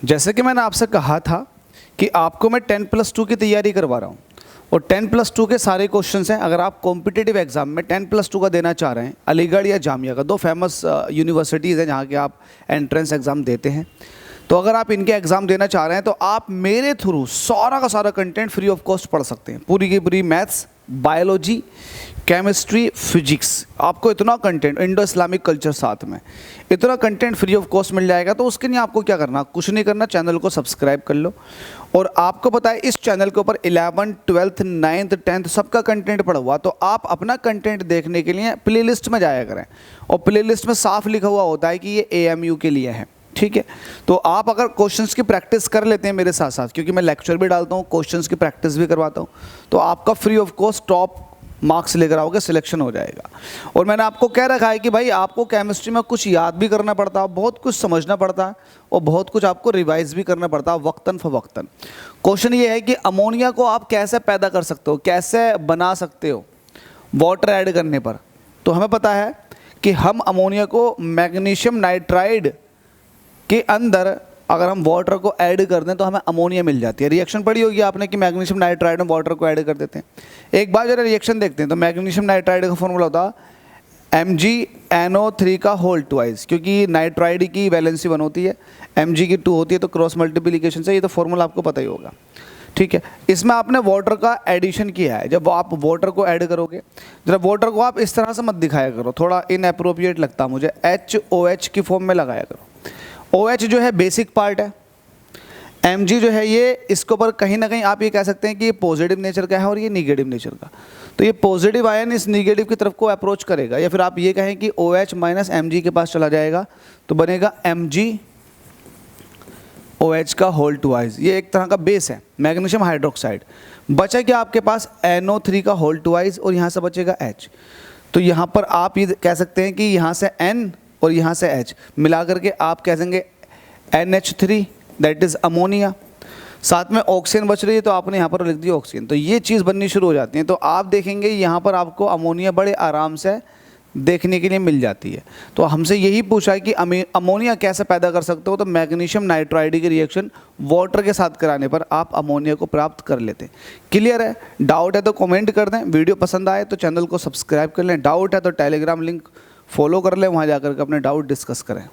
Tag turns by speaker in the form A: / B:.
A: जैसे कि मैंने आपसे कहा था कि आपको मैं 10+2 की तैयारी करवा रहा हूँ और 10+2 के सारे क्वेश्चंस हैं। अगर आप कॉम्पिटिटिव एग्जाम में 10+2 का देना चाह रहे हैं, अलीगढ़ या जामिया का, दो फेमस यूनिवर्सिटीज़ हैं जहाँ के आप एंट्रेंस एग्ज़ाम देते हैं, तो अगर आप इनके एग्ज़ाम देना चाह रहे हैं तो आप मेरे थ्रू सारा का सारा कंटेंट फ्री ऑफ कॉस्ट पढ़ सकते हैं। पूरी की पूरी मैथ्स, बायोलॉजी, केमिस्ट्री, फिजिक्स, आपको इतना कंटेंट, इंडो इस्लामिक कल्चर साथ में, इतना कंटेंट फ्री ऑफ कॉस्ट मिल जाएगा। तो उसके लिए आपको क्या करना, कुछ नहीं करना, चैनल को सब्सक्राइब कर लो। और आपको पता है इस चैनल के ऊपर 11th, 12th, 9th, 10th सबका कंटेंट पड़ा हुआ, तो आप अपना कंटेंट देखने के लिए प्लेलिस्ट में जाया करें। और प्लेलिस्ट में साफ लिखा हुआ होता है कि ये AMU के लिए है, ठीक है। तो आप अगर क्वेश्चंस की प्रैक्टिस कर लेते हैं मेरे साथ साथ, क्योंकि मैं लेक्चर भी डालता हूँ, क्वेश्चंस की प्रैक्टिस भी करवाता हूँ, तो आपका free of cost top marks लेकर आओगे, सिलेक्शन हो जाएगा। और मैंने आपको कह रखा है कि भाई आपको केमिस्ट्री में कुछ याद भी करना पड़ता है, बहुत कुछ समझना पड़ता है और बहुत कुछ आपको रिवाइज भी करना पड़ता है वक्तन फवक्तन। क्वेश्चन ये है कि अमोनिया को आप कैसे पैदा कर सकते हो, कैसे बना सकते हो वाटर ऐड करने पर। तो हमें पता है कि हम अमोनिया को मैग्नीशियम नाइट्राइड के अंदर अगर हम वाटर को ऐड कर दें तो हमें अमोनिया मिल जाती है। रिएक्शन पढ़ी होगी आपने कि मैग्नीशियम नाइट्राइड में वाटर को ऐड कर देते हैं। एक बार जरा रिएक्शन देखते हैं तो मैग्नीशियम नाइट्राइड का फॉर्मूला होता MgNO3 का होल ट्वाइस, क्योंकि नाइट्राइड की वैलेंसी 1 होती है, Mg की 2 होती है, तो क्रॉस मल्टीप्लिकेशन से ये तो फॉर्मूला आपको पता ही होगा, ठीक है। इसमें आपने वाटर का एडिशन किया है। जब आप वाटर को ऐड करोगे, जरा वाटर को आप इस तरह से मत दिखाया करो, थोड़ा इनअप्रोप्रिएट लगता है मुझे, HOH की फॉर्म में लगाया करो। OH जो है बेसिक पार्ट है, Mg जो है ये इसके ऊपर कहीं ना कहीं आप ये कह सकते हैं कि ये पॉजिटिव नेचर का है और ये निगेटिव नेचर का। तो ये पॉजिटिव आयन इस निगेटिव की तरफ को अप्रोच करेगा, या फिर आप ये कहें कि OH माइनस Mg के पास चला जाएगा तो बनेगा MgOH का होल ट्वाइस। ये एक तरह का बेस है, मैग्नीशियम हाइड्रोक्साइड। बचा क्या आपके पास NO3 का होल ट्वाइस और यहाँ से बचेगा H। तो यहाँ पर आप ये कह सकते हैं कि यहाँ से N और यहाँ से H मिला करके आप कह देंगे NH3, दैट इज़ अमोनिया। साथ में ऑक्सीजन बच रही है तो आपने यहाँ पर लिख दिया ऑक्सीजन। तो ये चीज़ बननी शुरू हो जाती है। तो आप देखेंगे यहाँ पर आपको अमोनिया बड़े आराम से देखने के लिए मिल जाती है। तो हमसे यही पूछा है कि अमोनिया कैसे पैदा कर सकते हो, तो मैग्नीशियम नाइट्राइड की रिएक्शन वाटर के साथ कराने पर आप अमोनिया को प्राप्त कर लेते हैं। क्लियर है? डाउट है तो कमेंट कर दें, वीडियो पसंद आए तो चैनल को सब्सक्राइब कर लें, डाउट है तो टेलीग्राम लिंक फॉलो कर लें, वहाँ जाकर के अपने डाउट डिस्कस करें।